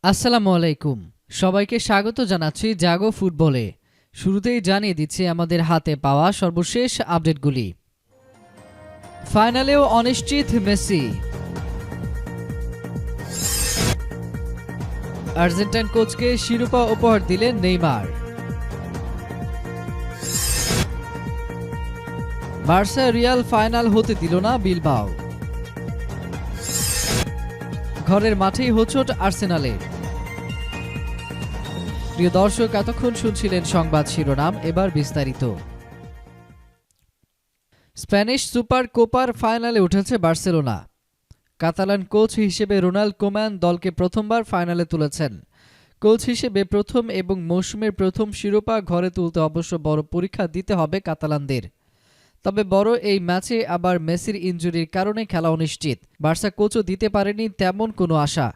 আসসালামু আলাইকুম। সবাইকে স্বাগত জানাচ্ছি জাগো ফুটবলে। শুরুতেই জানিয়ে দিচ্ছি আমাদের হাতে পাওয়া সর্বশেষ আপডেটগুলি। ফাইনালেও অনিশ্চিত মেসি। আর্জেন্টাইন কোচকে শিরোপা উপহার দিলেন নেইমার। বার্সা রিয়াল ফাইনাল হতে দিল না বিলবাও। ঘরের মাঠেই হোঁচট আর্সেনালের। প্রিয় দর্শক, এতক্ষণ শুনছিলেন সংবাদ শিরোনাম, এবার বিস্তারিত। স্প্যানিশ সুপার কোপার ফাইনালে উঠেছে বার্সেলোনা। কাতালান কোচ হিসেবে রোনাল্ড কোম্যান দলকে প্রথমবার ফাইনালে তুলেছেন। কোচ হিসেবে প্রথম এবং মৌসুমের প্রথম শিরোপা ঘরে তুলতে অবশ্য বড় পরীক্ষা দিতে হবে কাতালানদের। তবে বড় এই ম্যাচে আবার মেসির ইনজুরির কারণে খেলা অনিশ্চিত। বার্সা কোচও দিতে পারেনি তেমন কোনো আশা।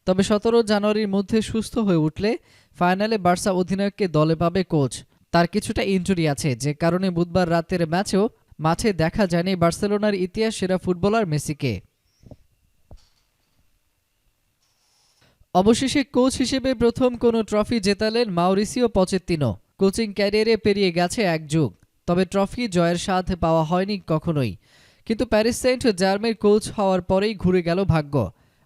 তবে 17 জানুয়ারির মধ্যে সুস্থ হয়ে উঠলে ফাইনালে বার্সা অধিনায়ককে দলে পাবে কোচ। তার কিছুটা ইনজুরি আছে, যে কারণে বুধবার রাতের ম্যাচেও মাঠে দেখা যায়নি বার্সেলোনার ইতিহাস সেরা ফুটবলার মেসিকে। অবশেষে কোচ হিসেবে প্রথম কোনো ট্রফি জেতালেন মাউরিসিও পচেত্তিনো। কোচিং ক্যারিয়ারে পেরিয়ে গেছে এক যুগ, তবে ট্রফি জয়ের স্বাদ পাওয়া হয়নি কখনোই। কিন্তু প্যারিস সেন্ট জার্মের কোচ হওয়ার পরেই ঘুরে গেল ভাগ্য।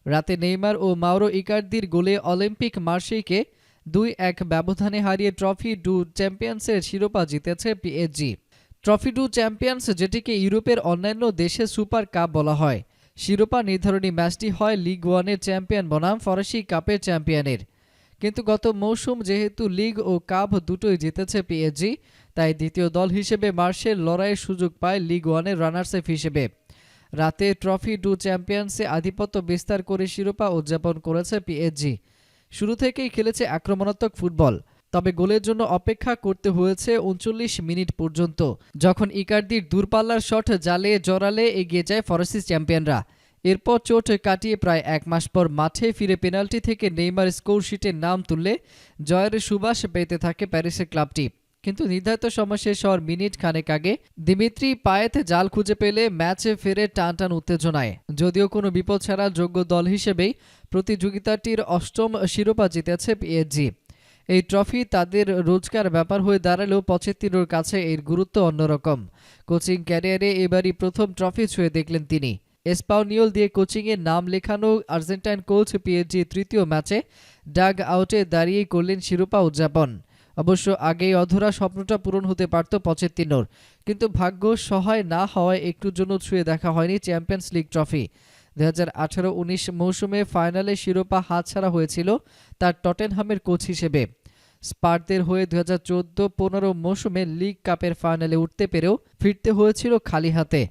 রাতে নেইমার ও মাউরো ইকার্দির গোলে অলিম্পিক মার্সেইকে 2-1 ব্যবধানে হারিয়ে ট্রফি ডু চ্যাম্পিয়ন্সের শিরোপা জিতেছে পিএসজি। ট্রফি ডু চ্যাম্পিয়ন্স, যেটিকে ইউরোপের অন্যান্য দেশে সুপার কাপ বলা হয়। শিরোপা নির্ধারণী ম্যাচটি হয় লিগ ওয়ানের চ্যাম্পিয়ন বনাম ফরাসি কাপের চ্যাম্পিয়নের। কিন্তু গত মৌসুম যেহেতু লিগ ও কাপ দুটোই জিতেছে পিএসজি, তাই দ্বিতীয় দল হিসেবে মার্সের লড়াইয়ের সুযোগ পায় লিগ ওয়ানের রানার্সআপ হিসেবে। রাতে ট্রফি ডু চ্যাম্পিয়ন্সে আধিপত্য বিস্তার করে শিরোপা উদযাপন করেছে পিএসজি। শুরু থেকেই খেলেছে আক্রমণাত্মক ফুটবল, তবে গোলের জন্য অপেক্ষা করতে হয়েছে 39 মিনিট পর্যন্ত, যখন ইকার্দির দূরপাল্লার শট জালে জড়ালে এগিয়ে যায় ফরাসি চ্যাম্পিয়নরা। এরপর চোট কাটিয়ে প্রায় এক মাস পর মাঠে ফিরে পেনাল্টি থেকে নেইমার স্কোরশিটে নাম তুললে জয়ের সুবাস পেতে থাকে প্যারিসের ক্লাবটি। কিন্তু নির্ধারিত সময় শেষ হওয়ার মিনিট খানেক আগে দিমিত্রি পায়েত জাল খুঁজে পেলে ম্যাচে ফেরে টানটান উত্তেজনায়। যদিও কোনো বিপদ ছাড়া যোগ্য দল হিসেবেই প্রতিযোগিতাটির অষ্টম শিরোপা জিতেছে পিএসজি। এই ট্রফি তাদের রোজকার ব্যাপার হয়ে দাঁড়ালেও পচেত্তিনোর কাছে এর গুরুত্ব অন্যরকম। কোচিং ক্যারিয়ারে এবারই প্রথম ট্রফি ছুঁয়ে দেখলেন তিনি। এসপানিওল দিয়ে কোচিংয়ে নাম লেখানো আর্জেন্টাইন কোচ পিএসজি তৃতীয় ম্যাচে ডাগ আউটে দাঁড়িয়েই করলেন শিরোপা উদযাপন। অবশ্য আগেই অধরা স্বপ্নটা পূরণ হতে পারত পচেত্তিনোর, কিন্তু ভাগ্য সহায় না হওয়ায় একটুর জন্য ছুঁয়ে দেখা হয়নি চ্যাম্পিয়ন্স লিগ ট্রফি। 2018-19 মৌসুমে ফাইনালে শিরোপা হাতছাড়া হয়েছিল তার টটেনহামের কোচ হিসেবে। স্পারদের হয়ে 2014-15 মৌসুমে লিগ কাপের ফাইনালে উঠতে পেরেও ফিরতে হয়েছিল খালি হাতে।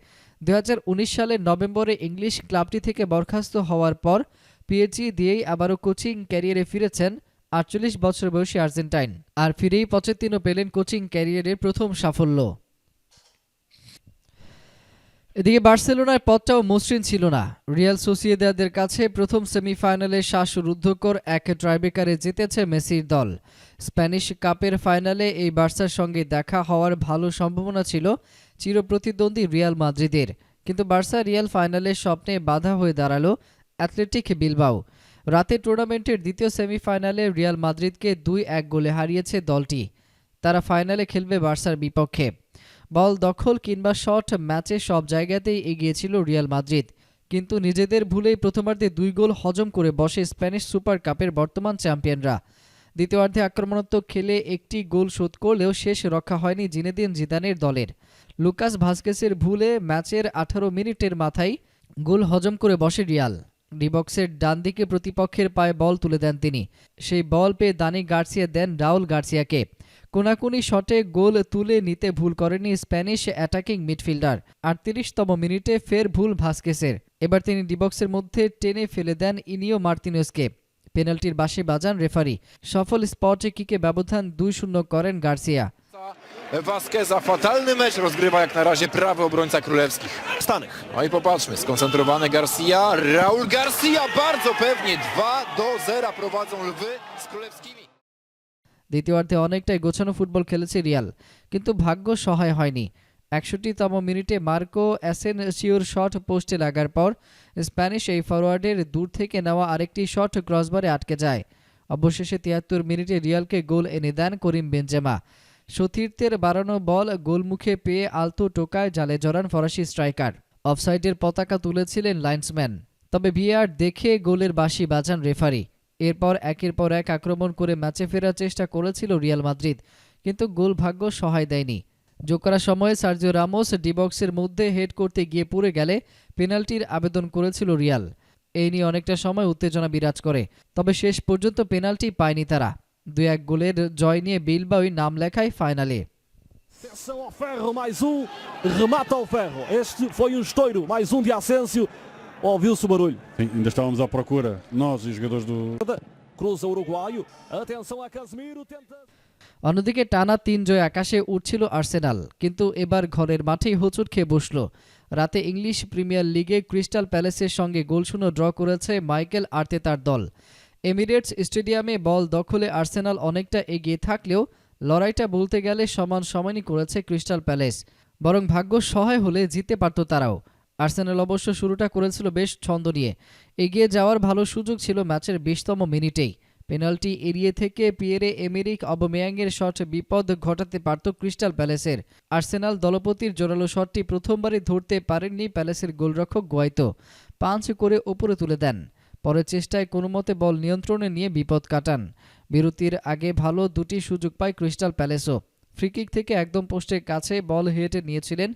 2019 সালের নভেম্বরে ইংলিশ ক্লাবটি থেকে বরখাস্ত হওয়ার পর পিএসজি দিয়েই আবারও কোচিং ক্যারিয়ারে ফিরেছেন 48 বছর বয়সী আর্জেন্টাইন। আর ফিরেই পচেত্তিনো পেলেন কোচিং ক্যারিয়ারের প্রথম সাফল্য। এদিকে বার্সেলোনার পথটাও মসৃণ ছিল না। রিয়াল সোসিয়েদাদের কাছে প্রথম সেমিফাইনালে শ্বাসরুদ্ধকর এক ট্রাইব্রেকারে জিতেছে মেসির দল। স্প্যানিশ কাপের ফাইনালে এই বার্সার সঙ্গে দেখা হওয়ার ভালো সম্ভাবনা ছিল চিরপ্রতিদ্বন্দ্বী রিয়াল মাদ্রিদের। কিন্তু বার্সা রিয়াল ফাইনালের স্বপ্নে বাধা হয়ে দাঁড়ালো অ্যাথলেটিক বিলবাও। রাতে টুর্নামেন্টের দ্বিতীয় সেমিফাইনালে রিয়াল মাদ্রিদকে 2-1 গোলে হারিয়েছে দলটি। তারা ফাইনালে খেলবে বার্সার বিপক্ষে। বল দখল কিংবা শট ম্যাচে সব জায়গাতেই এগিয়েছিল রিয়াল মাদ্রিদ, কিন্তু নিজেদের ভুলেই প্রথমার্ধে 2 গোল হজম করে বসে স্প্যানিশ সুপার কাপের বর্তমান চ্যাম্পিয়নরা। দ্বিতীয়ার্ধে আক্রমণাত্মক খেলে একটি গোল শোধ করলেও শেষ রক্ষা হয়নি জিনেদিন জিদানের দলের। লুকাস ভাস্কেসের ভুলে ম্যাচের 18 মিনিটের মাথায় গোল হজম করে বসে রিয়াল। ডিবক্সের ডান দিকে প্রতিপক্ষের পায়ে বল তুলে দেন তিনি। সেই বল পেয়ে দানি গার্সিয়া দেন রাউল গার্সিয়াকে। কোনাকুনি শটে গোল তুলে নিতে ভুল করেনি স্প্যানিশ অ্যাটাকিং মিডফিল্ডার। 38তম মিনিটে ফের ভুল ভাস্কেসের। এবার তিনি ডিবক্সের মধ্যে টেনে ফেলে দেন ইনিও মার্তিনেজকে। পেনাল্টির বাঁশি বাজান রেফারি। সফল স্পট কিকে ব্যবধান 2-0 করেন Garcia. Vasqueza, fatalny mecz rozgrywa jak na razie prawy obrońca królewskich. Stanych. No i popatrzmy, skoncentrowany Garcia, Raul Garcia bardzo pewnie 2-0 prowadzą lwy z królewskimi. দ্বিতীয়ার্ধে অনেকটাই গোছানো ফুটবল খেলেছে রিয়াল, কিন্তু ভাগ্য সহায় হয়নি। 61তম মিনিটে মার্কো অ্যাসেনসিওর শট পোস্টে লাগার পর স্প্যানিশ এই ফরোয়ার্ডের দূর থেকে নেওয়া আরেকটি শট ক্রসবারে আটকে যায়। অবশেষে ৭৩ মিনিটে রিয়ালকে গোল এনে দেন করিম বেনজেমা। সতীর্থের বাড়ানো বল গোলমুখে পেয়ে আলতো টোকায় জালে জড়ান ফরাসি স্ট্রাইকার। অফসাইডের পতাকা তুলেছিলেন লাইন্সম্যান, তবে ভিএআর দেখে গোলের বাঁশি বাজান রেফারি। এরপর একের পর এক আক্রমণ করে ম্যাচে ফেরার চেষ্টা করেছিল রিয়াল মাদ্রিদ, কিন্তু গোল ভাগ্য সহায় দেয়নি। যোগ করার সময়ে সার্জিও রামোস ডিবক্সের মধ্যে হেড করতে গিয়ে পুড়ে গেলে পেনাল্টির আবেদন করেছিল রিয়াল। এই নিয়ে অনেকটা সময় উত্তেজনা বিরাজ করে, তবে শেষ পর্যন্ত পেনাল্টি পায়নি তারা। ২-১ গোলের জয় নিয়ে বিলবাওই নাম লেখায় ফাইনালে। Atenção ao Ferro, mais remata ao Ferro. Este foi estouro, mais de Asensio. Ouviu-se o barulho. Sim, ainda estávamos à procura, nós e os jogadores do... Cruza o uruguaio. Atenção a Casemiro, tenta... অন্যদিকে টানা ৩ জয় আকাশে উঠছিল Arsenal, কিন্তু এবার ঘরের মাঠেই হোঁচট খেয়ে বসল। রাতে ইংলিশ প্রিমিয়ার লিগে ক্রিস্টাল প্যালেসের সঙ্গে গোলশূন্য ড্র করেছে মাইকেল আর্তেতার দল। এমিরেটস স্টেডিয়ামে বল দখলে আর্সেনাল অনেকটা এগিয়ে থাকলেও লড়াইটা বলতে গেলে সমান সমানই করেছে ক্রিস্টাল প্যালেস, বরং ভাগ্য সহায় হলে জিততে পারত তারাও। আর্সেনাল অবশ্য শুরুটা করেছিল বেশ ছন্দ নিয়ে, এগিয়ে যাওয়ার ভালো সুযোগ ছিল ম্যাচের ২০তম মিনিটেই। পেনাল্টি এড়িয়ে থেকে পিয়েরে এমেরিক অবমেয়াংয়ের শট বিপদ ঘটাতে পারত ক্রিস্টাল প্যালেসের। আর্সেনাল দলপতির জোরালো শটটি প্রথমবারই ধরতে পারেননি প্যালেসের গোলরক্ষক গোয়াইতো, পাঞ্চ করে ওপরে তুলে দেন। পরের চেষ্টায় কোনোমতে বল নিয়ন্ত্রণে নিয়ে বিপদ কাটান। বিরতির আগে ভালো দুটি সুযোগ পায় ক্রিস্টাল প্যালেসও। ফ্রিকিক থেকে একদম পোস্টের কাছে বল হেঁটে নিয়েছিলেন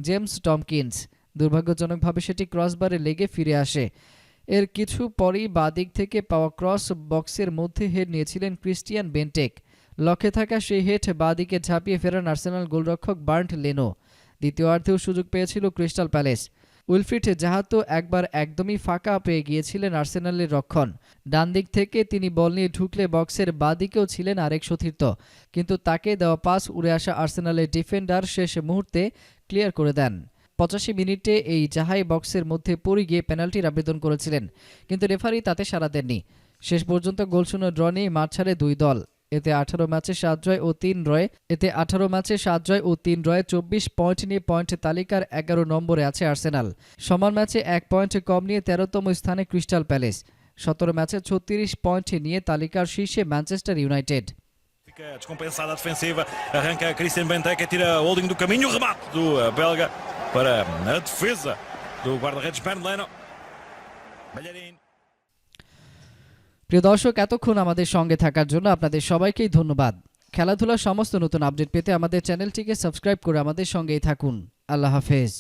জেমস টমকিন্স, দুর্ভাগ্যজনকভাবে সেটি ক্রসবারে লেগে ফিরে আসে। এর কিছু পরেই বাদিক থেকে পাওয়া ক্রস বক্সের মধ্যে হেড নিয়েছিলেন ক্রিস্টিয়ান বেন্টেক। লক্ষ্যে থাকা সেই হেড বাদিকে ঝাঁপিয়ে ফেরান আর্সেনাল গোলরক্ষক বার্ন্ট লেনো। দ্বিতীয়ার্ধেও সুযোগ পেয়েছিল ক্রিস্টাল প্যালেস। উইলফ্রিড জাহা তো একবার একদমই ফাঁকা পেয়ে গিয়েছিলেন আর্সেনালের রক্ষণ। ডান দিক থেকে তিনি বল নিয়ে ঢুকলে বক্সের বাদিকেও ছিলেন আরেক সতীর্থ, কিন্তু তাকে দেওয়া পাস উড়ে আসা আর্সেনালের ডিফেন্ডার শেষ মুহূর্তে ক্লিয়ার করে দেন। ৮৫ মিনিটে এই জাহাই বক্সের মধ্যে পড়ে গিয়ে পেনাল্টির আবেদন করেছিলেন, কিন্তু রেফারি তাতে সাড়া দেননি। শেষ পর্যন্ত গোলশূন্য ড্র নিয়ে মাঠ ছাড়ে দুই দল। এতে ১৮ ম্যাচে ৭ জয় ও ৩ রয়ে ২৪ পয়েন্ট নিয়ে পয়েন্ট তালিকার ১১ নম্বরে আছে আর্সেনাল। সমান ম্যাচে ১ পয়েন্ট কম নিয়ে ১৩তম স্থানে ক্রিস্টাল প্যালেস। ১৭ ম্যাচে ৩৬ পয়েন্ট নিয়ে তালিকার শীর্ষে Manchester United. Fica descompensada a defensiva, arranca Christian Benteke, tira Holding do caminho, o remate do belga para a defesa do guarda-redes Bernd Leno. Bellerin. প্রিয় দর্শক, এতক্ষণ আমাদের সঙ্গে থাকার জন্য আপনাদের সবাইকেই ধন্যবাদ। খেলাধুলার সমস্ত নতুন আপডেট পেতে আমাদের চ্যানেলটিকে সাবস্ক্রাইব করে আমাদের সঙ্গেই থাকুন। আল্লাহ হাফেজ।